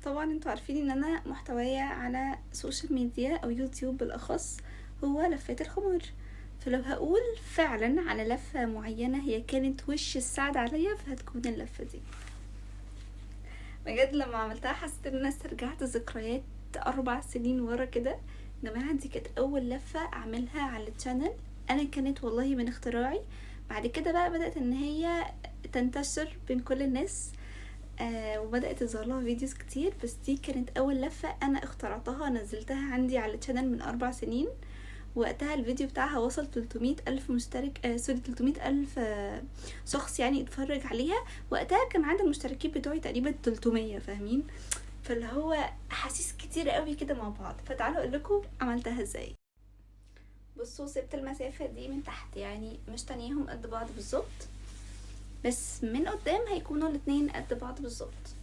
طبعا انتوا عارفين ان انا محتوايا على سوشيال ميديا او يوتيوب بالاخص هو لفات الخمار. فلو هقول فعلا على لفة معينة هي كانت وش السعد عليا فهتكون اللفة دي. بجد لما عملتها حسيت ان انا استرجعت ذكريات 4 سنين ورا كده. يا جماعة دي كانت اول لفة اعملها على التشانل، انا كانت والله من اختراعي. بعد كده بقى بدأت ان هي تنتشر بين كل الناس، وبدأت تظهر لها فيديوز كتير، بس دي كانت اول لفة انا اخترعتها نزلتها عندي على التشانل من 4 سنين. وقتها الفيديو بتاعها وصل 300 ألف مشترك، سوري 300 ألف شخص يعني اتفرج عليها. وقتها كان عدد المشتركين بتوعي تقريبا 300، فاهمين؟ فاللي هو حاسيس كتير قوي كده مع بعض. فتعالوا اقول لكم عملتها ازاي. بصوا سبت المسافة دي من تحت، يعني مش تانيهم قد بعض بالظبط، بس من قدام هيكونوا الاتنين قد بعض بالظبط.